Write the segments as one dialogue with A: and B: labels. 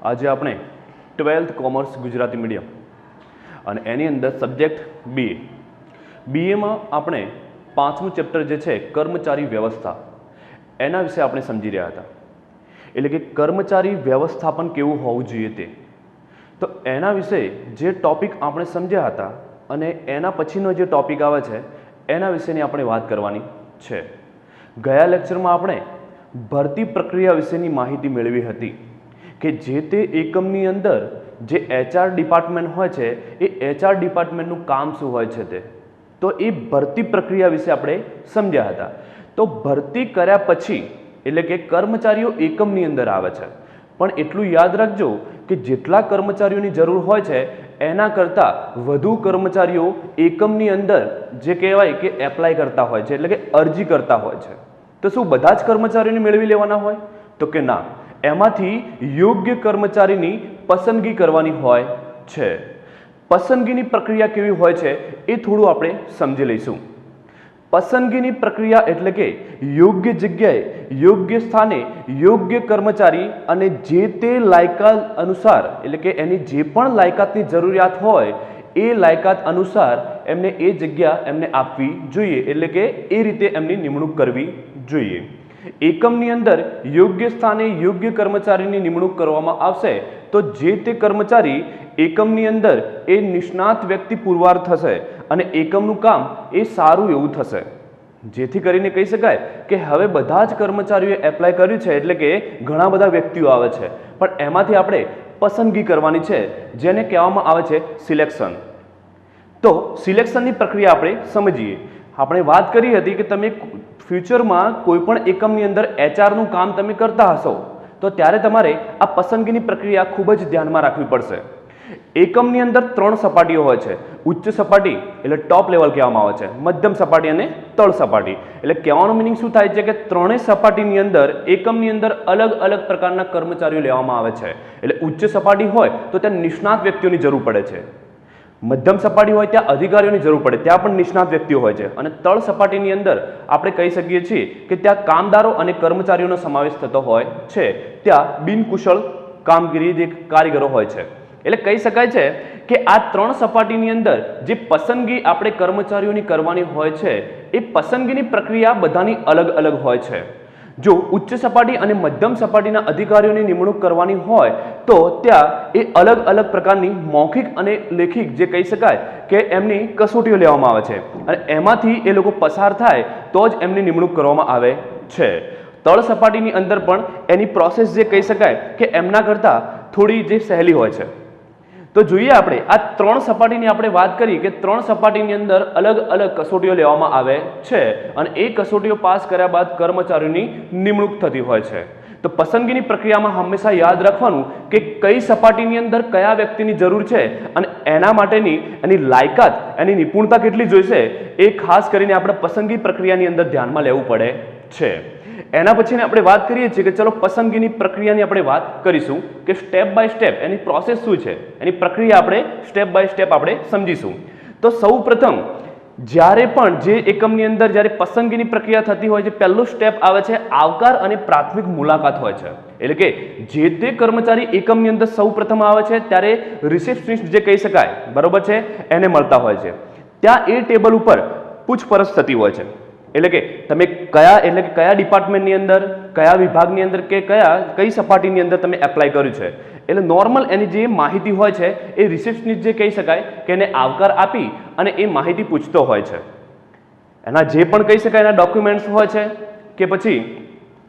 A: આજે આપણે 12th commerce Gujarati medium અને એની અંદર સબ્જેક્ટ બીએમાં આપણે પાંચમું ચેપ્ટર જે છે કર્મચારી વ્યવસ્થા એના વિશે આપણે સમજી રહ્યા હતા. એટલે કે કર્મચારી વ્યવસ્થાપન કેવું હોવું જોઈએ તે. તો એના વિશે જે ટોપિક આપણે સમજ્યા હતા અને એના પછીનો જે ટોપિક આવે છે એના વિશેની આપણે વાત કરવાની છે. ગયા લેક્ચરમાં આપણે ભરતી પ્રક્રિયા વિશેની માહિતી મેળવી હતી કે જે તે એકમની અંદર જે એચઆર ડિપાર્ટમેન્ટ હોય છે એ એચઆર ડિપાર્ટમેન્ટનું કામ શું હોય છે તે. તો એ ભરતી પ્રક્રિયા વિશે આપણે સમજ્યા હતા. તો ભરતી કર્યા પછી એટલે કે કર્મચારીઓ એકમની અંદર આવે છે, પણ એટલું યાદ રાખજો કે જેટલા કર્મચારીઓની જરૂર હોય છે એના કરતાં વધુ કર્મચારીઓ એકમની અંદર જે કહેવાય કે એપ્લાય કરતા હોય છે, એટલે કે અરજી કરતા હોય છે. તો શું બધા જ કર્મચારીઓને મેળવી લેવાના હોય? તો કે ના, એમાંથી યોગ્ય કર્મચારીની પસંદગી કરવાની હોય છે. પસંદગીની પ્રક્રિયા કેવી હોય છે એ થોડું આપણે સમજી લઈશું. પસંદગીની પ્રક્રિયા એટલે કે યોગ્ય જગ્યાએ યોગ્ય સ્થાને યોગ્ય કર્મચારી અને જે તે લાયકાત અનુસાર એટલે કે એની જે પણ લાયકાતની જરૂરિયાત હોય એ લાયકાત અનુસાર એમને એ જગ્યા એમને આપવી જોઈએ, એટલે કે એ રીતે એમની નિમણૂક કરવી જોઈએ. એકમની અંદર યોગ્ય સ્થાને યોગ્ય કર્મચારીની નિમણૂક કરવામાં આવશે તો જે તે કર્મચારી એકમની અંદર એ નિષ્ણાત વ્યક્તિ પુરવાર થશે અને એકમનું કામ એ સારું એવું થશે. જેથી કરીને કહી શકાય કે હવે બધા જ કર્મચારીઓએ એપ્લાય કર્યું છે, એટલે કે ઘણા બધા વ્યક્તિઓ આવે છે, પણ એમાંથી આપણે પસંદગી કરવાની છે જેને કહેવામાં આવે છે સિલેક્શન. તો સિલેક્શનની પ્રક્રિયા આપણે સમજીએ. આપણે વાત કરી હતી કે તમે ફ્યુચરમાં કોઈ પણ એકમની અંદર એચઆરનું કામ તમે કરતા હશો તો ત્યારે તમારે આ પસંદગીની પ્રક્રિયા ખૂબ જ ધ્યાનમાં રાખવી પડશે. એકમની અંદર 3 સપાટીઓ હોય છે. ઉચ્ચ સપાટી એટલે ટોપ લેવલ કહેવામાં આવે છે, મધ્યમ સપાટી અને તળ સપાટી. એટલે કહેવાનો મિનિંગ શું થાય છે કે ત્રણેય સપાટીની અંદર એકમની અંદર અલગ અલગ પ્રકારના કર્મચારીઓ લેવામાં આવે છે. એટલે ઉચ્ચ સપાટી હોય તો ત્યાં નિષ્ણાત વ્યક્તિઓની જરૂર પડે છે. મધ્યમ સપાટી હોય ત્યાં અધિકારીઓની જરૂર પડે, ત્યાં પણ નિષ્ણાત વ્યક્તિઓ હોય છે. અને તળ સપાટીની અંદર આપણે કહી શકીએ છીએ કે ત્યાં કામદારો અને કર્મચારીઓનો સમાવેશ થતો હોય છે. ત્યાં બિનકુશળ કામગીરી જે કારીગરો હોય છે. એટલે કહી શકાય છે કે આ 3 સપાટીની અંદર જે પસંદગી આપણે કર્મચારીઓની કરવાની હોય છે એ પસંદગીની પ્રક્રિયા બધાની અલગ અલગ હોય છે. જો ઉચ્ચ સપાટી અને મધ્યમ સપાટીના અધિકારીઓની નિમણૂક કરવાની હોય તો ત્યાં એ અલગ અલગ પ્રકારની મૌખિક અને લેખિત જે કહી શકાય કે એમની કસોટીઓ લેવામાં આવે છે અને એમાંથી એ લોકો પસાર થાય તો જ એમની નિમણૂક કરવામાં આવે છે. તળ સપાટીની અંદર પણ એની પ્રોસેસ જે કહી શકાય કે એમના કરતાં થોડી જે સહેલી હોય છે. તો જોઈએ આપણે આ 3 સપાટીની આપણે વાત કરી કે 3 સપાટીની અંદર અલગ અલગ કસોટીઓ લેવામાં આવે છે અને એ કસોટીઓ પાસ કર્યા બાદ કર્મચારીઓની નિમણૂક થતી હોય છે. તો પસંદગીની પ્રક્રિયામાં હંમેશા યાદ રાખવાનું કે કઈ સપાટીની અંદર કયા વ્યક્તિની જરૂર છે અને એના માટેની એની લાયકાત એની નિપુણતા કેટલી જોઈશે એ ખાસ કરીને આપણે પસંદગી પ્રક્રિયાની અંદર ધ્યાનમાં લેવું પડે છે. એના પછીને આપણે વાત કરીએ છીએ કે ચલો પસંદગીની પ્રક્રિયાની આપણે વાત કરીશું કે સ્ટેપ બાય સ્ટેપ એની પ્રોસેસ શું છે, એની પ્રક્રિયા આપણે સ્ટેપ બાય સ્ટેપ આપણે સમજીશું. તો સૌ પ્રથમ જ્યારે પણ જે એકમની અંદર જ્યારે પસંદગીની પ્રક્રિયા થતી હોય છે પહેલું સ્ટેપ આવે છે આવકાર અને પ્રાથમિક મુલાકાત હોય છે. એટલે કે જે તે કર્મચારી એકમની અંદર સૌ પ્રથમ આવે છે ત્યારે રિસેપ્શનિસ્ટ જે કહી શકાય બરોબર છે એને મળતા હોય છે. ત્યાં એ ટેબલ ઉપર પૂછપરછ થતી હોય છે. એટલે કે તમે કયા ડિપાર્ટમેન્ટની અંદર કયા વિભાગની અંદર કે કઈ સપાટીની અંદર તમે એપ્લાય કર્યું છે એટલે નોર્મલ એની જે માહિતી હોય છે એ રિસેપ્શનિસ્ટ જે કહી શકાય કે એને આવકાર આપી અને એ માહિતી પૂછતો હોય છે. એના જે પણ કહી શકાય એના ડોક્યુમેન્ટ્સ હોય છે કે પછી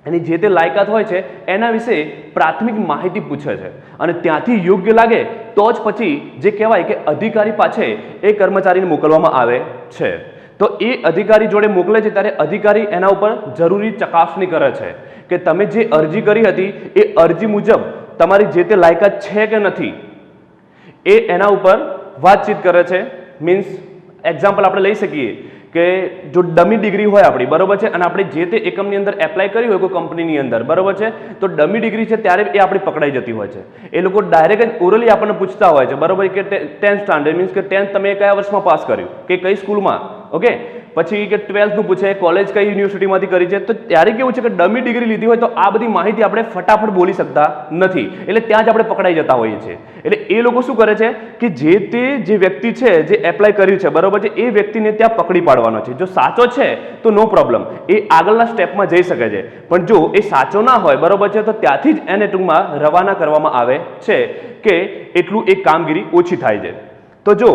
A: એની જે તે લાયકાત હોય છે એના વિશે પ્રાથમિક માહિતી પૂછે છે અને ત્યાંથી યોગ્ય લાગે તો જ પછી જે કહેવાય કે અધિકારી પાસે એ કર્મચારીને મોકલવામાં આવે છે. તો એ અધિકારી જોડે મોકલે છે ત્યારે અધિકારી એના ઉપર જરૂરી ચકાસણી કરે છે કે તમે જે અરજી કરી હતી એ અરજી મુજબ તમારી જે તે લાયકાત છે કે નથી એ એના ઉપર વાતચીત કરે છે. મીન્સ એક્ઝામ્પલ આપણે લઈ શકીએ કે જો ડમી ડિગ્રી હોય આપણી બરોબર છે અને આપણે જે તે એકમની અંદર એપ્લાય કરી હોય કોઈ કંપનીની અંદર બરોબર છે તો ડમી ડિગ્રી છે ત્યારે એ આપણી પકડાઈ જતી હોય છે. એ લોકો ડાયરેક્ટ જ ઓરલી આપણને પૂછતા હોય છે બરોબર કે 10th સ્ટાન્ડર્ડ મીન્સ કે 10th તમે કયા વર્ષમાં પાસ કર્યું કે કઈ સ્કૂલમાં, ઓકે, પછી કે 12th નું પૂછે, કોલેજ કઈ યુનિવર્સિટીમાંથી કરી છે, તો ત્યારે કેવું છે કે ડમી ડિગ્રી લીધી હોય તો આ બધી માહિતી આપણે ફટાફટ બોલી શકતા નથી, એટલે ત્યાં જ આપણે પકડાઈ જતા હોઈએ છીએ. એટલે એ લોકો શું કરે છે કે જે વ્યક્તિ છે જે એપ્લાય કર્યું છે, બરોબર છે, એ વ્યક્તિને ત્યાં પકડી પાડવાનો છે. જો સાચો છે તો નો પ્રોબ્લેમ, એ આગળના સ્ટેપમાં જઈ શકે છે, પણ જો એ સાચો ના હોય, બરોબર છે, તો ત્યાંથી જ એને ટૂંકમાં રવાના કરવામાં આવે છે કે એટલું એક કામગીરી ઓછી થાય છે. તો જો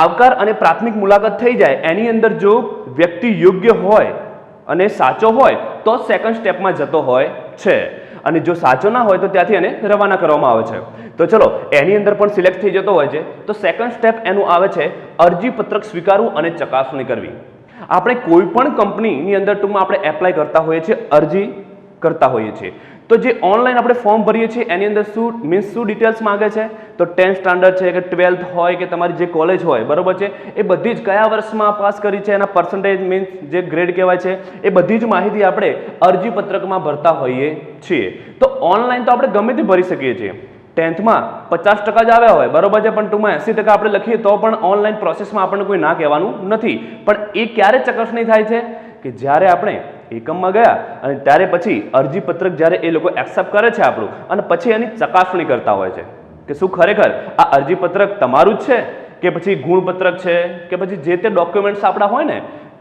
A: આવકાર અને પ્રાથમિક મુલાકાત થઈ જાય, એની અંદર જો વ્યક્તિ યોગ્ય હોય અને સાચો હોય તો સેકન્ડ સ્ટેપમાં જતો હોય છે, અને જો સાચો ના હોય તો ત્યાંથી એને રવાના કરવામાં આવે છે. તો ચલો એની અંદર પણ સિલેક્ટ થઈ જતો હોય છે, તો સેકન્ડ સ્ટેપ એનું આવે છે અરજી પત્રક સ્વીકારવું અને ચકાસણી કરવી. આપણે કોઈ પણ કંપનીની અંદર ટૂંકમાં આપણે એપ્લાય કરતા હોઈએ છીએ, અરજી કરતા હોઈએ છીએ, તો જે ઓનલાઈન આપણે ફોર્મ ભરીએ છીએ એની અંદર શું ડિટેલ્સ માંગે છે, તો 10th સ્ટાન્ડર્ડ છે કે 12th હોય કે તમારી જે કોલેજ હોય, બરોબર છે, એ બધી જ કયા વર્ષમાં પાસ કરી છે, એના પર્સન્ટેજ મીન્સ જે ગ્રેડ કહેવાય છે, એ બધી જ માહિતી આપણે અરજી પત્રકમાં ભરતા હોઈએ છીએ. તો ઓનલાઈન તો આપણે ગમે તે ભરી શકીએ છીએ. 10thમાં 50% જ આવ્યા હોય, બરોબર છે, પણ ટૂંકમાં 80% આપણે લખીએ તો પણ ઓનલાઈન પ્રોસેસમાં આપણને કોઈ ના કહેવાનું નથી. પણ એ ક્યારે ચકાસણી થાય છે કે જ્યારે આપણે એકમમાં ગયા અને ત્યારે પછી અરજી પત્રક જ્યારે એ લોકો એક્સેપ્ટ કરે છે આપણું, અને પછી એની ચકાસણી કરતા હોય છે કે શું ખરેખર આ અરજી પત્રક તમારું જ છે કે પછી ગુણપત્રક છે કે પછી જે તે ડોક્યુમેન્ટ્સ આપણા હોય ને,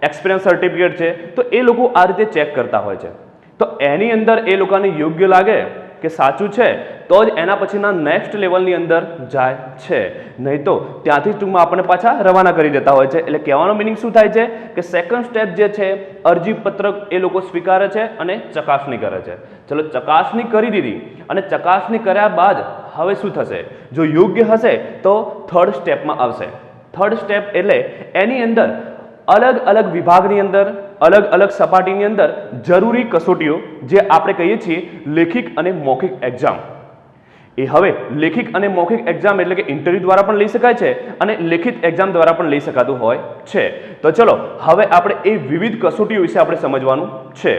A: એક્સપિરિયન્સ સર્ટિફિકેટ છે, તો એ લોકો આ રીતે ચેક કરતા હોય છે. તો એની અંદર એ લોકોને યોગ્ય લાગે કે સાચું છે તો જ એના પછીના નેક્સ્ટ લેવલની અંદર જાય છે, નહીં તો ત્યાંથી ટૂંકમાં આપણને પાછા રવાના કરી દેતા હોય છે. એટલે કહેવાનો મિનિંગ શું થાય છે કે સેકન્ડ સ્ટેપ જે છે અરજી પત્રક એ લોકો સ્વીકારે છે અને ચકાસણી કરે છે. ચલો ચકાસણી કરી દીધી, અને ચકાસણી કર્યા બાદ હવે શું થશે, જો યોગ્ય હશે તો થર્ડ સ્ટેપમાં આવશે. થર્ડ સ્ટેપ એટલે એની અંદર અલગ અલગ વિભાગની અંદર અલગ અલગ સપાટીની અંદર જરૂરી કસોટીઓ જે આપણે કહીએ છીએ લેખિત અને મૌખિક એક્ઝામ, એ હવે લેખિત અને મૌખિક એક્ઝામ એટલે કે ઇન્ટરવ્યુ દ્વારા પણ લઈ શકાય છે અને લેખિત એક્ઝામ દ્વારા પણ લઈ શકાતું હોય છે. તો ચલો હવે આપણે એ વિવિધ કસોટીઓ વિશે આપણે સમજવાનું છે.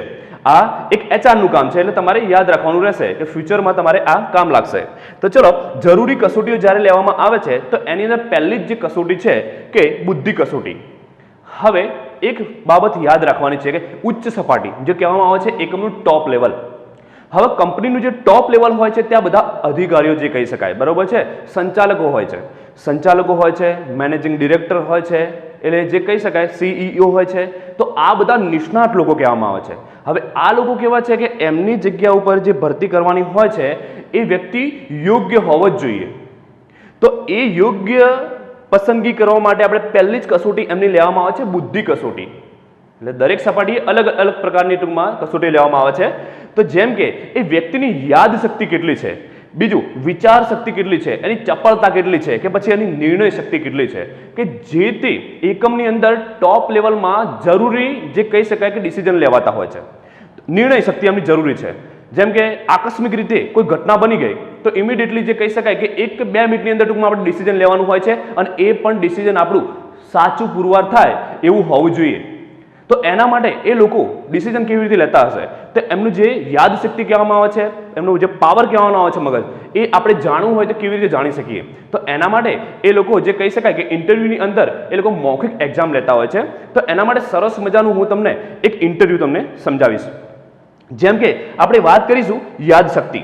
A: આ એક એચઆરનું કામ છે, એટલે તમારે યાદ રાખવાનું રહેશે કે ફ્યુચરમાં તમારે આ કામ લાગશે. તો ચલો જરૂરી કસોટીઓ જ્યારે લેવામાં આવે છે તો એની અંદર પહેલી જ જે કસોટી છે કે બુદ્ધિ કસોટી. હવે એક બાબત યાદ રાખવાની છે કે ઉચ્ચ સપાટી જે કહેવામાં આવે છે એકમનું ટોપ લેવલ. હવે કંપનીનું જે ટોપ લેવલ હોય છે ત્યાં બધા અધિકારીઓ જે કહી શકાય, બરોબર છે, સંચાલકો હોય છે, મેનેજિંગ ડિરેક્ટર હોય છે, એટલે જે કહી શકાય CEO હોય છે. તો આ બધા નિષ્ણાત લોકો કહેવામાં આવે છે. હવે આ લોકો કેવા છે કે એમની જગ્યા ઉપર જે ભરતી કરવાની હોય છે એ વ્યક્તિ યોગ્ય હોવો જ જોઈએ. તો એ યોગ્ય પસંદગી કરવા માટે આપણે પહેલી જ કસોટી એમની લેવામાં આવે છે બુદ્ધિ કસોટી. એટલે દરેક સપાટીએ અલગ અલગ પ્રકારની ટૂંકમાં કસોટી લેવામાં આવે છે. તો જેમ કે એ વ્યક્તિની યાદ શક્તિ કેટલી છે, બીજું વિચાર શક્તિ કેટલી છે, એની ચપળતા કેટલી છે, કે પછી એની નિર્ણય શક્તિ કેટલી છે, કે જે તે એકમની અંદર ટોપ લેવલમાં જરૂરી જે કહી શકાય કે ડિસિઝન લેવાતા હોય છે, નિર્ણય શક્તિ એમની જરૂરી છે. જેમ કે આકસ્મિક રીતે કોઈ ઘટના બની ગઈ તો ઇમિડિયેટલી જે કહી શકાય કે 1 કે 2 મિનિટની અંદર ટૂંકમાં આપણે ડિસિઝન લેવાનું હોય છે, અને એ પણ ડિસિઝન આપણું સાચું પુરવાર થાય એવું હોવું જોઈએ. તો એના માટે એ લોકો ડિસિઝન કેવી રીતે લેતા હશે, તો એમનું જે યાદ શક્તિ કહેવામાં આવે છે, એમનું જે પાવર કહેવામાં આવે છે મગજ, એ આપણે જાણવું હોય તો કેવી રીતે જાણી શકીએ. તો એના માટે એ લોકો જે કહી શકાય કે ઇન્ટરવ્યુની અંદર એ લોકો મૌખિક એક્ઝામ લેતા હોય છે. તો એના માટે સરસ મજાનું હું તમને એક ઇન્ટરવ્યુ તમને સમજાવીશ. જેમ કે આપણે વાત કરીશું યાદ શક્તિ,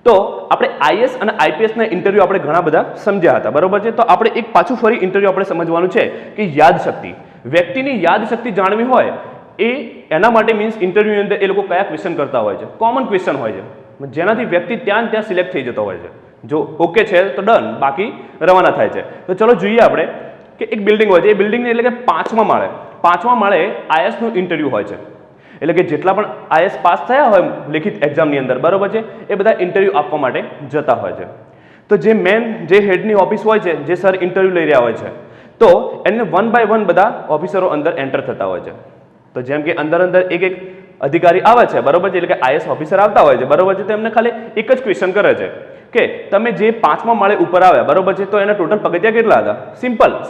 A: તો આપણે આઈએસ અને આઈપીએસના ઇન્ટરવ્યુ આપણે ઘણા બધા સમજ્યા હતા, બરોબર છે. તો આપણે એક પાછું ફરી ઇન્ટરવ્યુ આપણે સમજવાનું છે કે યાદ શક્તિ, વ્યક્તિની યાદ શક્તિ જાણવી હોય એના માટે મીન્સ ઇન્ટરવ્યુની અંદર એ લોકો કયા ક્વેશ્ચન કરતા હોય છે, કોમન ક્વેશ્ચન હોય છે, જેનાથી વ્યક્તિ ત્યાં સિલેક્ટ થઈ જતો હોય છે. જો ઓકે છે તો ડન, બાકી રવાના થાય છે. તો ચલો જોઈએ આપણે કે એક બિલ્ડિંગ હોય છે, એ બિલ્ડિંગની એટલે કે 5મા માળે આઈએસનું ઇન્ટરવ્યુ હોય છે. એટલે કે જેટલા પણ આઈએસ પાસ થયા હોય લેખિત એક્ઝામની અંદર, બરોબર છે, એ બધા ઇન્ટરવ્યુ આપવા માટે જતા હોય છે. તો જે જે હેડની ઓફિસ હોય છે, જે સર ઇન્ટરવ્યુ લઈ રહ્યા હોય છે, તો એને 1 બાય 1 બધા ઓફિસરો અંદર એન્ટર થતા હોય છે. તો જેમ કે અંદર એક અધિકારી આવે છે, બરોબર છે, એટલે કે આઈએસ ઓફિસર આવતા હોય છે, બરોબર છે. તો એમને ખાલી એક જ ક્વેશ્ચન કરે છે કે તમે જે 5મા માળે ઉપર આવ્યા બરોબર છે તો એના ટોટલ પગથિયા કેટલા હતા?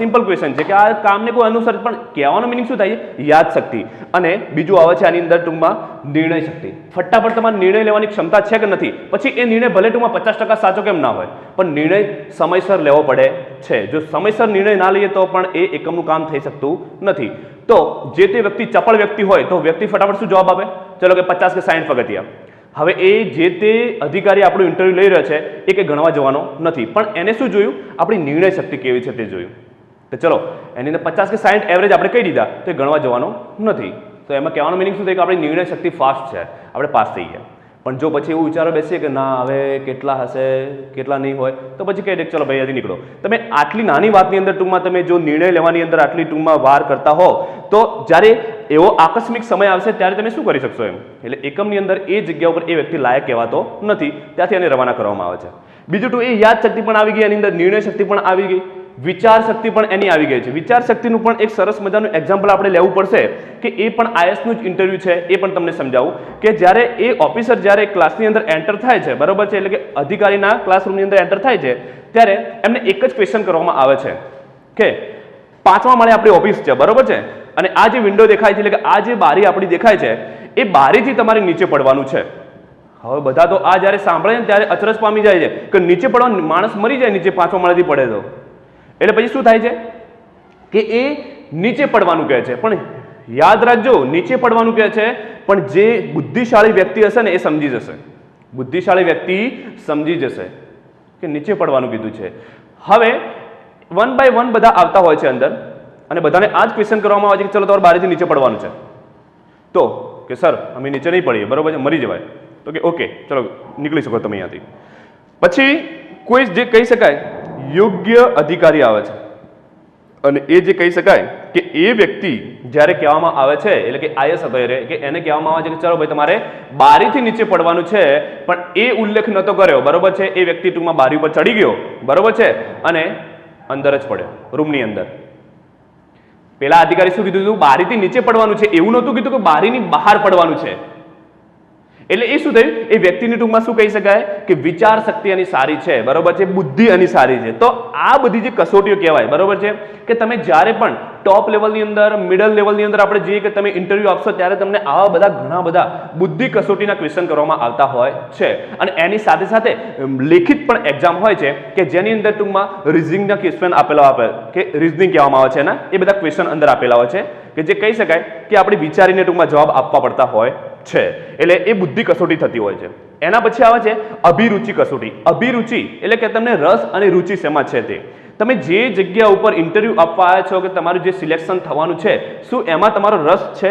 A: સિમ્પલ ક્વેશ્ચન છે કે આ કામને કોઈ અનુસર, પણ કહેવાનો મિનિંગ શું થાય છે? યાદશક્તિ. અને બીજું આવે છે આની અંદર ટૂંકમાં નિર્ણય શક્તિ. ફટાફટ તમારે નિર્ણય લેવાની ક્ષમતા છે કે નથી? પછી એ નિર્ણય ભલે ટૂંકમાં 50% સાચો કેમ ના હોય, પણ નિર્ણય સમયસર લેવો પડે છે. જો સમયસર નિર્ણય ના લઈએ તો પણ એ એકમનું કામ થઈ શકતું નથી. તો જે તે વ્યક્તિ ચપળ વ્યક્તિ હોય તો વ્યક્તિ ફટાફટ શું જવાબ આપે? ચલો કે 50 કે 60 પગથિયા. હવે એ જે તે અધિકારી આપણું ઇન્ટરવ્યુ લઈ રહ્યો છે એ કંઈ ગણવા જવાનો નથી, પણ એને શું જોયું? આપણી નિર્ણય શક્તિ કેવી છે તે જોયું. તો ચલો એની અંદર 50 કે 60 એવરેજ આપણે કહી દીધા તો એ ગણવા જવાનો નથી. તો એમાં કહેવાનો મિનિંગ શું થાય કે આપણી નિર્ણય શક્તિ ફાસ્ટ છે, આપણે પાસ થઈ ગયા. પણ જો પછી એવું વિચારો બેસીએ કે ના હવે કેટલા હશે કેટલા નહીં હોય, તો પછી કહી દે ચલો ભાઈ અહીંયાથી નીકળો. તમે આટલી નાની વાતની અંદર ટૂંકમાં તમે જો નિર્ણય લેવાની અંદર આટલી ટૂંકમાં વાર કરતા હો તો જ્યારે એવો આકસ્મિક સમય આવશે ત્યારે તમે શું કરી શકશો એમ. એટલે એકમની અંદર એ જગ્યા ઉપર એ વ્યક્તિ લાયક કહેવાતો નથી, ત્યાંથી એને રવાના કરવામાં આવે છે. બીજું તો એ યાદ શક્તિ પણ આવી ગઈ, એની અંદર નિર્ણય શક્તિ પણ આવી ગઈ, વિચાર શક્તિ પણ એની આવી ગઈ છે. વિચાર શક્તિનું પણ એક સરસ મજાનું એક્ઝામ્પલ આપણે લેવું પડશે કે એ પણ આઈએસનું જ ઇન્ટરવ્યુ છે, એ પણ તમને સમજાવું કે જ્યારે એ ઓફિસર જ્યારે ક્લાસની અંદર એન્ટર થાય છે બરોબર છે, એટલે કે અધિકારીના ક્લાસરૂમની અંદર એન્ટર થાય છે ત્યારે એમને એક જ ક્વેશ્ચન કરવામાં આવે છે કે 5મા માળે આપણી ઓફિસ છે બરોબર છે, અને આ જે વિન્ડો દેખાય છે એટલે કે આ જે બારી આપણી દેખાય છે એ બારીથી તમારે નીચે પડવાનું છે. હવે બધા તો આ જ્યારે સાંભળે ને ત્યારે અચરજ પામી જાય છે કે નીચે પડવાનું, માણસ મરી જાય નીચે 5મા માળેથી પડે તો. એટલે પછી શું થાય છે કે એ નીચે પડવાનું કહે છે, પણ યાદ રાખજો નીચે પડવાનું કહે છે પણ જે બુદ્ધિશાળી વ્યક્તિ હશે ને એ સમજી જશે. બુદ્ધિશાળી વ્યક્તિ સમજી જશે કે નીચે પડવાનું કીધું છે. હવે 1 બાય 1 બધા આવતા હોય છે અંદર અને બધાને આ જ ક્વેશ્ચન કરવામાં આવે છે કે ચલો તમારે બારીથી નીચે પડવાનું છે. તો કે સર અમે નીચે નહીં પડીએ બરોબર છે, મરી જવાય. તો કે ઓકે ચલો નીકળી શકો તમે અહીંયાથી. પછી કોઈ જે કહી શકાય યોગ્ય અધિકારી આવે છે અને એ જે કહી શકાય કે એ વ્યક્તિ જ્યારે કહેવામાં આવે છે એટલે કે આઈએસ અધિકારી કે એને કહેવામાં આવે છે કે ચલો ભાઈ તમારે બારીથી નીચે પડવાનું છે, પણ એ ઉલ્લેખ નતો કર્યો બરોબર છે. એ વ્યક્તિ ટૂંકમાં બારી ઉપર ચડી ગયો બરોબર છે અને અંદર જ પડ્યો રૂમની અંદર. પેલા અધિકારી શું કીધું હતું? બારીથી નીચે પડવાનું છે, એવું નહોતું કીધું કે બારીની બહાર પડવાનું છે. એટલે એ શું થયું? એ વ્યક્તિની ટૂંકમાં શું કહી શકાય કે વિચાર શક્તિ એની સારી છે બરોબર છે, બુદ્ધિ એની સારી છે. તો આ બધી જે કસોટીઓ કહેવાય બરોબર છે કે તમે જ્યારે પણ ટોપ લેવલની અંદર મિડલ લેવલની અંદર આપણે જોઈએ કે તમે ઇન્ટરવ્યુ આપશો ત્યારે તમને આવા બધા ઘણા બધા બુદ્ધિ કસોટીના ક્વેશ્ચન કરવામાં આવતા હોય છે. અને એની સાથે સાથે લેખિત પણ એક્ઝામ હોય છે કે જેની અંદર ટૂંકમાં રિઝનિંગના ક્વેશ્ચન આપેલા આપે કે રિઝનિંગ કહેવામાં આવે છે એના, એ બધા ક્વેશ્ચન અંદર આપેલા હોય છે કે જે કહી શકાય કે આપણે વિચારીને ટૂંકમાં જવાબ આપવા પડતા હોય છે. એટલે એ બુદ્ધિ કસોટી થતી હોય છે. એના પછી આવે છે અભિરુચિ કસોટી. અભિરુચિ એટલે કે તમને રસ અને રુચિ શેમાં છે તે. તમે જે જગ્યા ઉપર ઇન્ટરવ્યુ આપવા આવ્યા છો કે તમારું જે સિલેક્શન થવાનું છે શું એમાં તમારો રસ છે?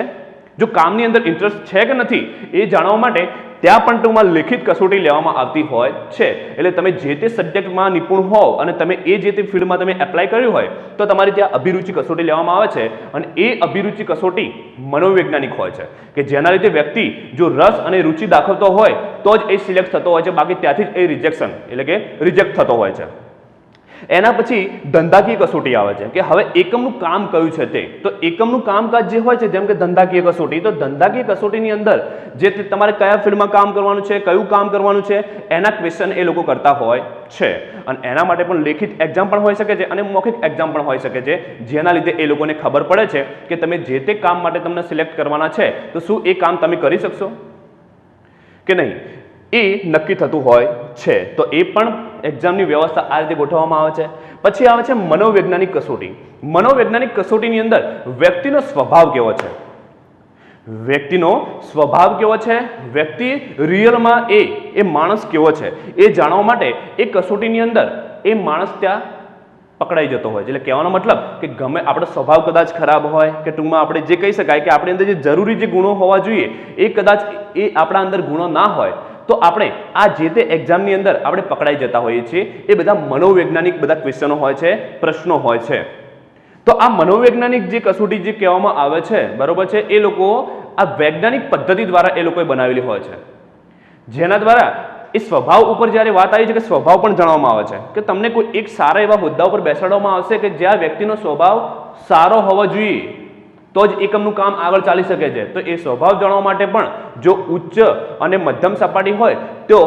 A: જો કામની અંદર ઇન્ટરેસ્ટ છે કે નથી એ જાણવા માટે ત્યાં પણ ટૂંકમાં લેખિત કસોટી લેવામાં આવતી હોય છે. એટલે તમે જે તે સબ્જેક્ટમાં નિપુણ હોવ અને તમે એ જે તે ફિલ્ડમાં તમે એપ્લાય કર્યું હોય તો તમારી ત્યાં અભિરુચિ કસોટી લેવામાં આવે છે. અને એ અભિરુચિ કસોટી મનોવૈજ્ઞાનિક હોય છે કે જેના લીધે વ્યક્તિ જો રસ અને રુચિ દાખવતો હોય તો જ એ સિલેક્ટ થતો હોય છે, બાકી ત્યાંથી જ એ રિજેક્શન એટલે કે રિજેક્ટ થતો હોય છે. એના પછી ધંધાકીય કસોટી આવે છે કે હવે એકમનું કામ કયું છે તે. તો એકમનું કામકાજ જે હોય છે જેમ કે ધંધાકીય કસોટી, તો ધંધાકીય કસોટીની અંદર જે તમારે કયા ફિલ્ડમાં કામ કરવાનું છે, કયું કામ કરવાનું છે એના ક્વેશ્ચન એ લોકો કરતા હોય છે. અને એના માટે પણ લેખિત એક્ઝામ પણ હોઈ શકે છે અને મૌખિક એક્ઝામ પણ હોઈ શકે છે, જેના લીધે એ લોકોને ખબર પડે છે કે તમે જે તે કામ માટે તમને સિલેક્ટ કરવાના છે તો શું એ કામ તમે કરી શકશો કે નહીં, એ નક્કી થતું હોય છે. તો એ પણ એક્ઝામની વ્યવસ્થા આ રીતે ગોઠવવામાં આવે છે. પછી આવે છે મનોવૈજ્ઞાનિક કસોટી. મનોવૈજ્ઞાનિક કસોટીની અંદર વ્યક્તિનો સ્વભાવ કેવો છે, વ્યક્તિનો સ્વભાવ કેવો છે, વ્યક્તિ રિયલમાં એ માણસ કેવો છે એ જાણવા માટે એ કસોટીની અંદર એ માણસ ત્યાં પકડાઈ જતો હોય છે. એટલે કહેવાનો મતલબ કે ગમે આપણો સ્વભાવ કદાચ ખરાબ હોય કે ટૂંકમાં આપણે જે કહી શકાય કે આપણી અંદર જે જરૂરી જે ગુણો હોવા જોઈએ એ કદાચ એ આપણા અંદર ગુણો ના હોય તો આપણે આ જે તે એક્ઝામની અંદર આપણે પકડાઈ જતા હોઈએ છીએ. એ બધા મનોવૈજ્ઞાનિક બધા ક્વેશ્ચનો હોય છે, પ્રશ્નો હોય છે. તો આ મનોવૈજ્ઞાનિક જે કસોટી જે કહેવામાં આવે છે બરોબર છે, એ લોકો આ વૈજ્ઞાનિક પદ્ધતિ દ્વારા એ લોકોએ બનાવેલી હોય છે, જેના દ્વારા એ સ્વભાવ ઉપર જ્યારે વાત આવી છે કે સ્વભાવ પણ જાણવામાં આવે છે કે તમને કોઈ એક સારા એવા હોદ્દા ઉપર બેસાડવામાં આવશે કે જ્યાં વ્યક્તિનો સ્વભાવ સારો હોવો જોઈએ તો જ એકમનું કામ આગળ ચાલી શકે છે. તો એ સ્વભાવ જાણવા માટે પણ જો ઉચ્ચ અને મધ્યમ સપાટી હોય તો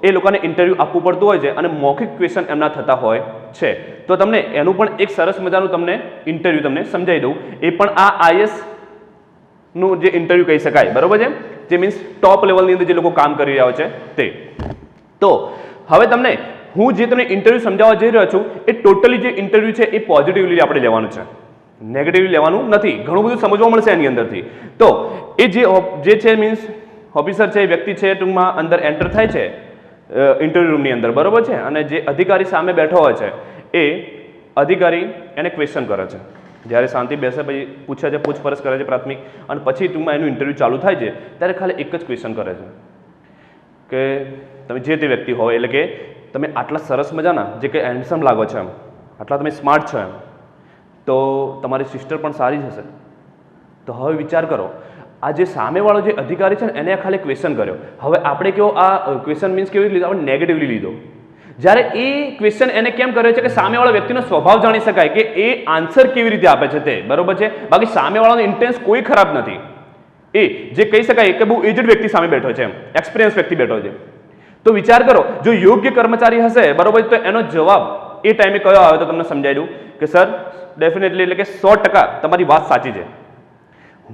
A: એ લોકોને ઇન્ટરવ્યૂ આપવું પડતું હોય છે અને મૌખિક ક્વેશ્ચન એમના થતા હોય છે. તો તમને એનું પણ એક સરસ મજાનું તમને ઇન્ટરવ્યૂ તમને સમજાવી દઉં. એ પણ આ આઈએસ નું જે ઇન્ટરવ્યૂ કહી શકાય, બરોબર છે, જે મીન્સ ટોપ લેવલની અંદર જે લોકો કામ કરી રહ્યા છે તે. તો હવે તમને હું જે તમને ઇન્ટરવ્યૂ સમજાવવા જઈ રહ્યો છું એ ટોટલી જે ઇન્ટરવ્યૂ છે એ પોઝિટિવલી આપણે લેવાનું છે, નેગેટિવલી લેવાનું નથી. ઘણું બધું સમજવા મળશે એની અંદરથી. તો એ જે છે મીન્સ ઓફિસર છે, વ્યક્તિ છે, ટૂંકમાં અંદર એન્ટર થાય છે ઇન્ટરવ્યૂ રૂમની અંદર, બરોબર છે, અને જે અધિકારી સામે બેઠો હોય છે એ અધિકારી એને ક્વેશ્ચન કરે છે. જ્યારે શાંતિ બેસે પછી પૂછે છે, પૂછપરછ કરે છે પ્રાથમિક, અને પછી ટૂંકમાં એનું ઇન્ટરવ્યૂ ચાલુ થાય છે ત્યારે ખાલી એક જ ક્વેશ્ચન કરે છે કે તમે જે તે વ્યક્તિ હોય, એટલે કે તમે આટલા સરસ મજાના જે કે હેન્ડસમ લાગો છો, એમ આટલા તમે સ્માર્ટ છો, એમ તો તમારી સિસ્ટર પણ સારી જ હશે. તો હવે વિચાર કરો, આ જે સામેવાળો જે અધિકારી છે ને એને ખાલી ક્વેશ્ચન કર્યો. હવે આપણે કેવો આ ક્વેશ્ચન મીન્સ કેવી રીતે લીધો? આપણે નેગેટિવલી લીધો. જ્યારે એ ક્વેશ્ચન એને કેમ કર્યો છે કે સામેવાળા વ્યક્તિનો સ્વભાવ જાણી શકાય કે એ આન્સર કેવી રીતે આપે છે તે, બરોબર છે. બાકી સામેવાળાનો ઇન્ટેન્સ કોઈ ખરાબ નથી. એ જે કહી શકાય કે બહુ એજડ વ્યક્તિ સામે બેઠો છે, એમ એક્સપિરિયન્સ વ્યક્તિ બેઠો છે. તો વિચાર કરો, જો યોગ્ય કર્મચારી હશે, બરોબર, તો એનો જવાબ એ ટાઈમે કયો આવે તો તમને સમજાવી દઉં કે સર ડેફિનેટલી, એટલે કે 100% તમારી વાત સાચી છે.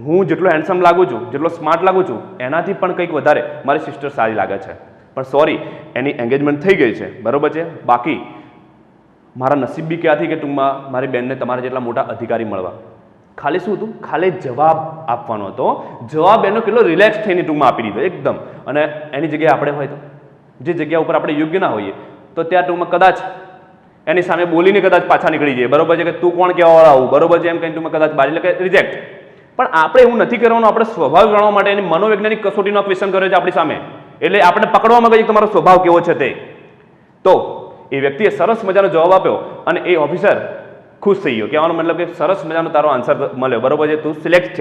A: હું જેટલો હેન્ડસમ લાગુ છું, જેટલો સ્માર્ટ લાગુ છું, એનાથી પણ કંઈક વધારે મારી સિસ્ટર સારી લાગે છે. પણ સોરી, એની એંગેજમેન્ટ થઈ ગઈ છે, બરોબર છે. બાકી મારા નસીબ બી ક્યાંથી કે ટૂંકમાં મારી બેનને તમારા જેટલા મોટા અધિકારી મળવા. ખાલી શું હતું? ખાલી જવાબ આપવાનો હતો. જવાબ એનો કેટલો રિલેક્સ થઈને ટૂંકમાં આપી દીધો એકદમ. અને એની જગ્યાએ આપણે હોય તો, જે જગ્યા ઉપર આપણે યોગ્ય ના હોઈએ, તો ત્યાં ટૂંકમાં કદાચ એની સામે બોલીને કદાચ પાછા નીકળી જાય, બરોબર છે, કે તું કોણ કહેવાવાળા આવું, બરોબર છે, એમ કંઈ ટૂંકમાં કદાચ બારી, એટલે કે રિજેક્ટ. પણ આપણે એવું નથી કરવાનું. આપણે સ્વભાવ જાણવા માટે એની મનોવૈજ્ઞાનિક કસોટીનો ક્વેશ્ચન કર્યો છે આપણી સામે, એટલે આપણે પકડવા માંગે છે કે તમારો સ્વભાવ કેવો છે તે. તો એ વ્યક્તિએ સરસ મજાનો જવાબ આપ્યો અને એ ઓફિસર ખુશ થઈ ગયો. કહેવાનો મતલબ કે સરસ મજાનો તારો આન્સર મળ્યો, બરોબર છે, તું સિલેક્ટ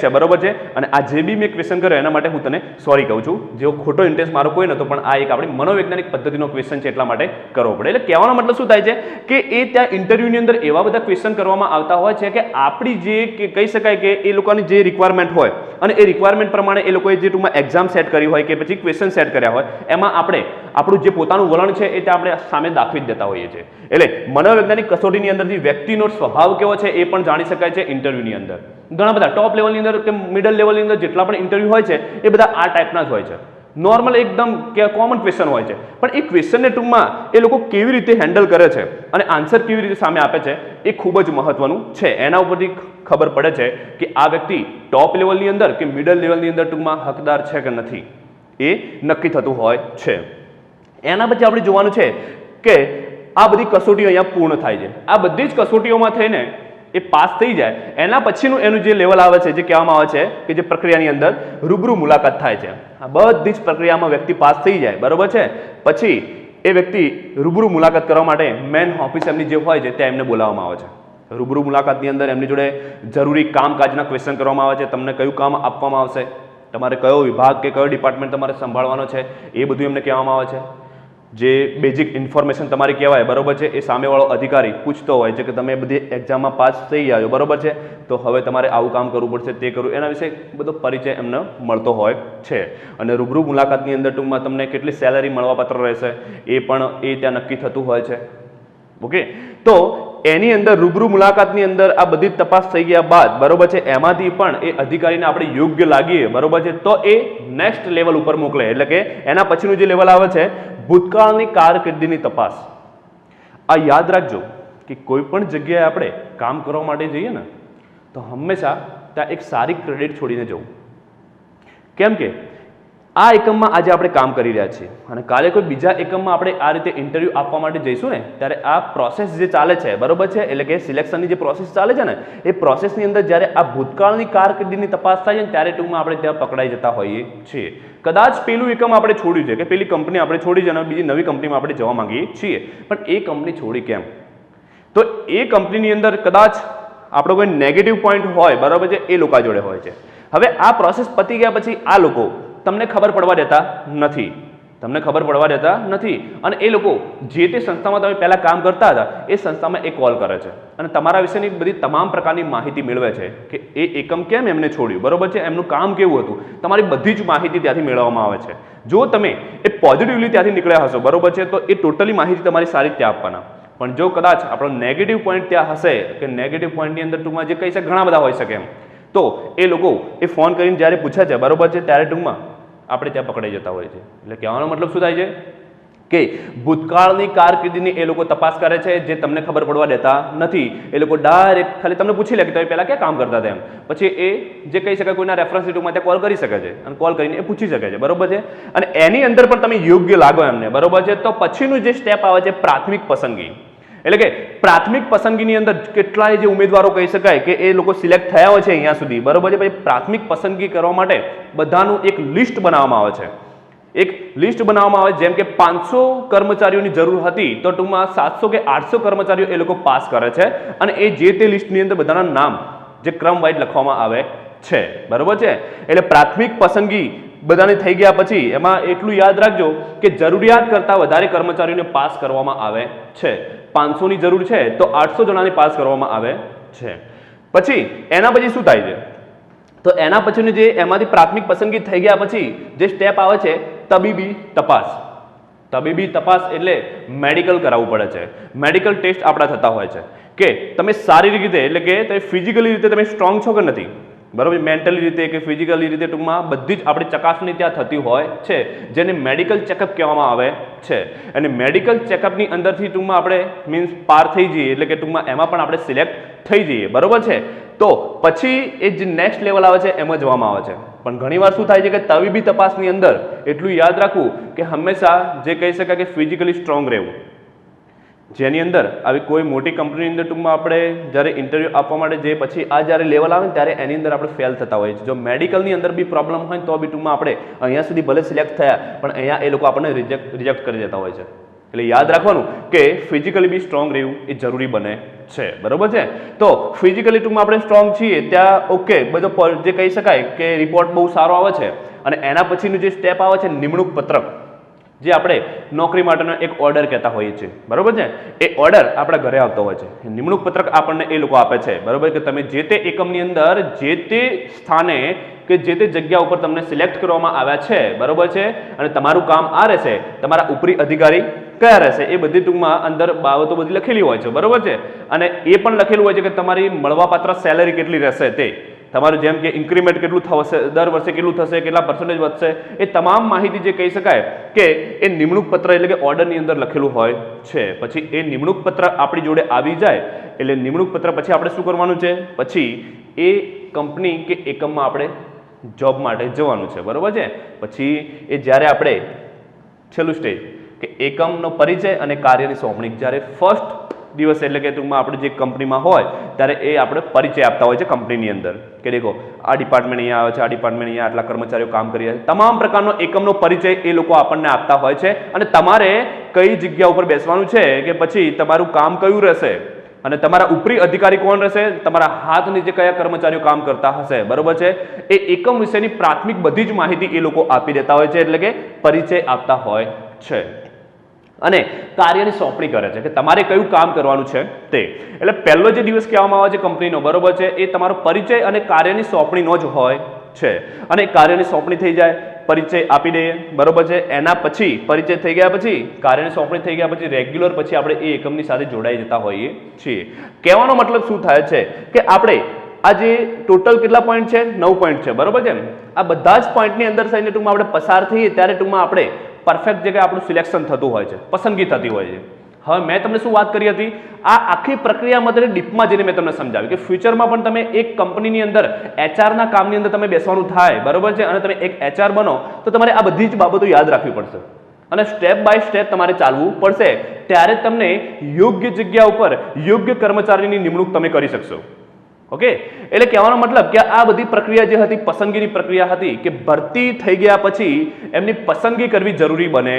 A: છે, બરોબર છે. અને આ જે બી મેં ક્વેશ્ચન કર્યો એના માટે હું તને સોરી કહું છું. જેવો ખોટો ઇન્ટેન્સ મારો કોઈ નહોતો, પણ આ એક આપણી મનોવૈજ્ઞાનિક પદ્ધતિનો ક્વેશ્ચન છે, એટલા માટે કરવો પડે. એટલે કહેવાનો મતલબ શું થાય છે કે એ ત્યાં ઇન્ટરવ્યુની અંદર એવા બધા ક્વેશ્ચન કરવામાં આવતા હોય છે કે આપણી જે કહી શકાય કે એ લોકોની જે રિક્વાયરમેન્ટ હોય અને એ રિક્વાયરમેન્ટ પ્રમાણે એ લોકોએ જે ટૂંકમાં એક્ઝામ સેટ કરી હોય કે પછી ક્વેશ્ચન સેટ કર્યા હોય, એમાં આપણે આપણું જે પોતાનું વલણ છે એ ત્યાં આપણે સામે દાખવી જ દેતા હોઈએ છીએ. એટલે મનોવૈજ્ઞાનિક કસોટીની અંદરથી વ્યક્તિનો સ્વભાવ કેવો છે એ પણ જાણી શકાય છે ઇન્ટરવ્યુની અંદર. ઘણા બધા ટોપ લેવલની અંદર કે મિડલ લેવલની અંદર જેટલા પણ ઇન્ટરવ્યુ હોય છે એ બધા આ ટાઈપના જ હોય છે. નોર્મલ એકદમ કોમન ક્વેશ્ચન હોય છે, પણ એ ક્વેશ્ચનને ટૂંકમાં એ લોકો કેવી રીતે હેન્ડલ કરે છે અને આન્સર કેવી રીતે સામે આપે છે એ ખૂબ જ મહત્વનું છે. એના ઉપરથી ખબર પડે છે કે આ વ્યક્તિ ટોપ લેવલની અંદર કે મિડલ લેવલની અંદર ટૂંકમાં હકદાર છે કે નથી, એ નક્કી થતું હોય છે. એના પછી આપણે જોવાનું છે કે આ બધી કસોટીઓ અહીંયા પૂર્ણ થાય છે. આ બધી જ કસોટીઓમાં થઈને એ પાસ થઈ જાય, એના પછીનું એનું જે લેવલ આવે છે, જે કહેવામાં આવે છે કે જે પ્રક્રિયાની અંદર રૂબરૂ મુલાકાત થાય છે. આ બધી જ પ્રક્રિયામાં વ્યક્તિ પાસ થઈ જાય, બરોબર છે, પછી એ વ્યક્તિ રૂબરૂ મુલાકાત કરવા માટે મેન ઓફિસ એમની જે હોય છે ત્યાં એમને બોલાવવામાં આવે છે. રૂબરૂ મુલાકાતની અંદર એમની જોડે જરૂરી કામકાજના ક્વેશ્ચન કરવામાં આવે છે. તમને કયું કામ આપવામાં આવશે, તમારે કયો વિભાગ કે કયો ડિપાર્ટમેન્ટ તમારે સંભાળવાનો છે, એ બધું એમને કહેવામાં આવે છે. જે બેઝિક ઇન્ફોર્મેશન તમારી કહેવાય, બરોબર છે, એ સામેવાળો અધિકારી પૂછતો હોય છે કે તમે બધી એક્ઝામમાં પાસ થઈ ગયા છો, બરોબર છે, તો હવે તમારે આવું કામ કરવું પડશે, તે કરવું, એના વિશે બધો પરિચય એમને મળતો હોય છે. અને રૂબરૂ મુલાકાતની અંદર ટૂંકમાં તમને કેટલી સેલરી મળવાપાત્ર રહેશે એ પણ એ ત્યાં નક્કી થતું હોય છે. ઓકે, તો એની અંદર રૂબરૂ મુલાકાતની અંદર આ બધી તપાસ થઈ ગયા બાદ, બરોબર છે, એમાંથી પણ એ અધિકારીને આપણે યોગ્ય લાગીએ, બરોબર છે, તો એ નેક્સ્ટ લેવલ ઉપર મોકલે. એટલે કે એના પછીનું જે લેવલ આવે છે ભૂતકાળની કારકિર્દીની તપાસ. આ યાદ રાખજો કે કોઈ પણ જગ્યાએ આપણે કામ કરવા માટે જઈએ ને તો હંમેશા ત્યાં એક સારી ક્રેડિટ છોડીને જવું. કેમ કે આ એકમમાં આજે આપણે કામ કરી રહ્યા છીએ અને કાલે કોઈ બીજા એકમમાં આપણે આ રીતે ઇન્ટરવ્યૂ આપવા માટે જઈશું ને ત્યારે આ પ્રોસેસ જે ચાલે છે, બરોબર છે, એટલે કે સિલેક્શનની જે પ્રોસેસ ચાલે છે ને એ પ્રોસેસની અંદર જ્યારે આ ભૂતકાળની કારકિર્દીની તપાસ થાય છે ને ત્યારે ટૂંકમાં આપણે ત્યાં પકડાઈ જતા હોઈએ છીએ. કદાચ પેલું એકમ આપણે છોડ્યું છે કે પેલી કંપની આપણે છોડી છે અને બીજી નવી કંપનીમાં આપણે જવા માંગીએ છીએ, પણ એ કંપની છોડી કેમ? તો એ કંપનીની અંદર કદાચ આપણો કોઈ નેગેટિવ પોઈન્ટ હોય, બરાબર છે, એ લોકો જોડે હોય છે. હવે આ પ્રોસેસ પતી ગયા પછી આ લોકો તમને ખબર પડવા દેતા નથી અને એ લોકો જે તે સંસ્થામાં તમે પહેલા કામ કરતા હતા એ સંસ્થામાં એ કોલ કરે છે અને તમારા વિશેની બધી તમામ પ્રકારની માહિતી મેળવે છે કે એ એકમ કેમ એમને છોડ્યું, બરોબર છે, એમનું કામ કેવું હતું, તમારી બધી જ માહિતી ત્યાંથી મેળવવામાં આવે છે. જો તમે એ પોઝિટિવલી ત્યાંથી નીકળ્યા હશો, બરોબર છે, તો એ ટોટલી માહિતી તમારી સારી રીતે આપવાના. પણ જો કદાચ આપણો નેગેટિવ પોઈન્ટ ત્યાં હશે કે નેગેટિવ પોઈન્ટની અંદર ટૂંકમાં જે કહી શકે ઘણા બધા હોઈ શકે એમ, તો એ લોકો એ ફોન કરીને જ્યારે પૂછે છે, બરોબર છે, ત્યારે ટૂંકમાં આપણે ત્યાં પકડાઈ જતા હોય છે. એટલે કહેવાનો મતલબ શું થાય છે કે ભૂતકાળની કારકિર્દીની એ લોકો તપાસ કરે છે, જે તમને ખબર પડવા દેતા નથી. એ લોકો ડાયરેક્ટ ખાલી તમને પૂછી લે કે તમે પહેલાં ક્યાં કામ કરતા હતા એમ, પછી એ જે કહી શકાય કોઈના રેફરન્સ ટૂંકમાં ત્યાં કોલ કરી શકે છે અને કોલ કરીને એ પૂછી શકે છે, બરોબર છે. અને એની અંદર પણ તમે યોગ્ય લાગો એમને, બરોબર છે, તો પછીનું જે સ્ટેપ આવે છે પ્રાથમિક પસંદગી. એટલે કે પ્રાથમિક પસંદગીની અંદર કેટલાય જે ઉમેદવારો કહી શકાય કે એ લોકો સિલેક્ટ થયા હોય છે અહીંયા સુધી, બરોબર છે. પછી પ્રાથમિક પસંદગી કરવા માટે બધાનું એક લિસ્ટ બનાવવામાં આવે છે. એક લિસ્ટ બનાવવામાં આવે, જેમ કે 500 કર્મચારીઓની જરૂર હતી તો ટૂંકમાં 700 કે 800 કર્મચારીઓ એ લોકો પાસ કરે છે અને એ જે તે લિસ્ટની અંદર બધાના નામ જે ક્રમ વાઇઝ લખવામાં આવે છે, બરોબર છે. એટલે પ્રાથમિક પસંદગી બધાને થઈ ગયા પછી એમાં એટલું યાદ રાખજો કે જરૂરિયાત કરતાં વધારે કર્મચારીઓને પાસ કરવામાં આવે છે. 500ની જરૂર છે તો 800 જણાને પાસ કરવામાં આવે છે. પછી એના પછી શું થાય છે, તો એના પછીનું જે એમાંથી પ્રાથમિક પસંદગી થઈ ગયા પછી જે સ્ટેપ આવે છે તબીબી તપાસ. તબીબી તપાસ એટલે મેડિકલ કરાવવું પડે છે. મેડિકલ ટેસ્ટ આપણા થતા હોય છે કે તમે શારીરિક રીતે એટલે કે તમે ફિઝિકલી રીતે તમે સ્ટ્રોંગ છો કે નથી, બરોબર, મેન્ટલી રીતે કે ફિઝિકલી રીતે ટૂંકમાં બધી જ આપણી ચકાસણી ત્યાં થતી હોય છે, જેને મેડિકલ ચેકઅપ કહેવામાં આવે છે. અને મેડિકલ ચેકઅપની અંદરથી ટૂંકમાં આપણે મીન્સ પાર થઈ જઈએ એટલે કે ટૂંકમાં એમાં પણ આપણે સિલેક્ટ થઈ જઈએ, બરોબર છે. તો પછી એ જે નેક્સ્ટ લેવલ આવે છે એમાં જવામાં આવે છે. પણ ઘણીવાર શું થાય છે કે તબીબી તપાસની અંદર એટલું યાદ રાખવું કે હંમેશા જે કહી શકાય કે ફિઝિકલી સ્ટ્રોંગ રહેવું. જેની અંદર આવી કોઈ મોટી કંપનીની અંદર ટૂંકમાં આપણે જ્યારે ઇન્ટરવ્યૂ આપવા માટે જે પછી આ જ્યારે લેવલ આવે ને ત્યારે એની અંદર આપણે ફેલ થતા હોય છે. જો મેડિકલની અંદર બી પ્રોબ્લેમ હોય તો બી ટૂંકમાં આપણે અહીંયા સુધી ભલે સિલેક્ટ થયા પણ અહીંયા એ લોકો આપણને રિજેક્ટ કરી દેતા હોય છે. એટલે યાદ રાખવાનું કે ફિઝિકલી બી સ્ટ્રોંગ રહેવું એ જરૂરી બને છે, બરોબર છે. તો ફિઝિકલી ટૂંકમાં આપણે સ્ટ્રોંગ છીએ ત્યાં ઓકે, બધો જે કહી શકાય કે રિપોર્ટ બહુ સારો આવે છે. અને એના પછીનું જે સ્ટેપ આવે છે નિમણૂક પત્રક, જે આપણે નોકરી માટેનો એક ઓર્ડર કહેતા હોઈએ છીએ, બરોબર છે. એ ઓર્ડર આપણા ઘરે આવતો હોય છે. નિમણૂક પત્રક આપણને એ લોકો આપે છે, બરોબર, કે તમે જે તે એકમની અંદર જે તે સ્થાને કે જે તે જગ્યા ઉપર તમને સિલેક્ટ કરવામાં આવ્યા છે, બરોબર છે, અને તમારું કામ આ રહેશે, તમારા ઉપરી અધિકારી કયા રહેશે, એ બધી ટૂંકમાં અંદર બાબતો બધી લખેલી હોય છે, બરોબર છે. અને એ પણ લખેલું હોય છે કે તમારી મળવાપાત્ર સેલેરી કેટલી રહેશે, તે તમારું જેમ કે ઇન્ક્રીમેન્ટ કેટલું થશે, દર વર્ષે કેટલું થશે, કેટલા પર્સન્ટેજ વધશે, એ તમામ માહિતી જે કહી શકાય કે એ નિમણૂક પત્ર એટલે કે ઓર્ડરની અંદર લખેલું હોય છે. પછી એ નિમણૂક પત્ર આપણી જોડે આવી જાય એટલે નિમણૂક પત્ર પછી આપણે શું કરવાનું છે, પછી એ કંપની કે એકમમાં આપણે જોબ માટે જવાનું છે, બરોબર છે. પછી એ જ્યારે આપણે છેલ્લું સ્ટેજ કે એકમનો પરિચય અને કાર્યની સોંપણી, જ્યારે ફર્સ્ટ દિવસ એટલે કે ટૂંકમાં આપણે જે કંપનીમાં હોય ત્યારે એ આપણે પરિચય આપતા હોય છે કંપનીની અંદર કે દેખો આ ડિપાર્ટમેન્ટ અહીંયા આવે છે, આ ડિપાર્ટમેન્ટ અહીંયા આટલા કર્મચારીઓ કામ કરી રહ્યા છે. તમામ પ્રકારનો એકમનો પરિચય એ લોકો આપણને આપતા હોય છે. અને તમારે કઈ જગ્યા ઉપર બેસવાનું છે કે પછી તમારું કામ કયું રહેશે અને તમારા ઉપરી અધિકારી કોણ રહેશે, તમારા હાથ નીચે કયા કર્મચારીઓ કામ કરતા હશે, બરોબર છે. એ એકમ વિશેની પ્રાથમિક બધી જ માહિતી એ લોકો આપી દેતા હોય છે, એટલે કે પરિચય આપતા હોય છે. અને કાર્યની સોંપણી કરે છે કે તમારે કયું કામ કરવાનું છે તે. એટલે પહેલો જે દિવસ કહેવામાં આવે છે કંપનીનો, બરોબર છે, એ તમારો પરિચય અને કાર્યની સોંપણીનો જ હોય છે. અને કાર્યની સોંપણી થઈ જાય, પરિચય આપી દઈએ, બરોબર છે. એના પછી પરિચય થઈ ગયા પછી કાર્યની સોંપણી થઈ ગયા પછી રેગ્યુલર પછી આપણે એ એકમની સાથે જોડાઈ જતા હોઈએ છીએ. કહેવાનો મતલબ શું થાય છે કે આપણે આ જે ટોટલ કેટલા પોઈન્ટ છે, 9 પોઈન્ટ છે, બરોબર છે. આ બધા જ પોઈન્ટની અંદર થઈને ટૂંકમાં આપણે પસાર થઈએ ત્યારે ટૂંકમાં આપણે પરફેક્ટ જગ્યાએ આપણું સિલેક્શન થતું હોય છે, પસંદગી થતી હોય છે. હવે મેં તમને શું વાત કરી હતી, આ આખી પ્રક્રિયામાં તમને ડીપમાં જઈને મેં તમને સમજાવ્યું કે ફ્યુચરમાં પણ તમે એક કંપનીની અંદર એચઆરના કામની અંદર તમે બેસવાનું થાય, બરોબર છે, અને તમે એક એચઆર બનો તો તમારે આ બધી જ બાબતો યાદ રાખવી પડશે અને સ્ટેપ બાય સ્ટેપ તમારે ચાલવું પડશે. ત્યારે તમને યોગ્ય જગ્યા ઉપર યોગ્ય કર્મચારીની નિમણૂક તમે કરી શકશો. ઓકે, એટલે કહેવાનો મતલબ કે આ બધી પ્રક્રિયા જે હતી પસંદગીની પ્રક્રિયા હતી કે ભરતી થઈ ગયા પછી એમની પસંદગી કરવી જરૂરી બને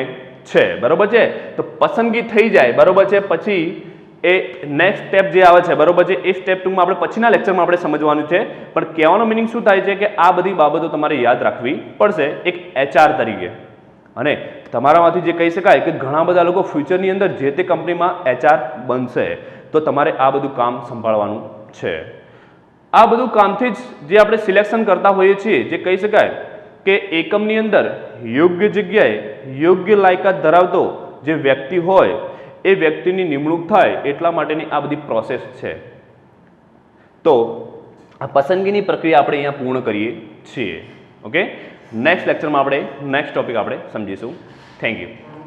A: છે, બરોબર છે. તો પસંદગી થઈ જાય, બરોબર છે, પછી એ નેક્સ્ટ સ્ટેપ જે આવે છે, બરોબર છે, એ સ્ટેપ ટૂંકમાં આપણે પછીના લેક્ચરમાં આપણે સમજવાનું છે. પણ કહેવાનો મિનિંગ શું થાય છે કે આ બધી બાબતો તમારે યાદ રાખવી પડશે એક એચઆર તરીકે. અને તમારામાંથી જે કહી શકાય કે ઘણા બધા લોકો ફ્યુચરની અંદર જે તે કંપનીમાં એચઆર બનશે તો તમારે આ બધું કામ સંભાળવાનું છે. આ બધું કામથી જ જે આપણે સિલેક્શન કરતા હોઈએ છીએ, જે કહી શકાય કે એકમની અંદર યોગ્ય જગ્યાએ યોગ્ય લાયકાત ધરાવતો જે વ્યક્તિ હોય એ વ્યક્તિની નિમણૂક થાય એટલા માટેની આ બધી પ્રોસેસ છે. તો આ પસંદગીની પ્રક્રિયા આપણે અહીંયા પૂર્ણ કરીએ છીએ. ઓકે, નેક્સ્ટ લેક્ચરમાં આપણે નેક્સ્ટ ટોપિક આપણે સમજીશું. Thank you.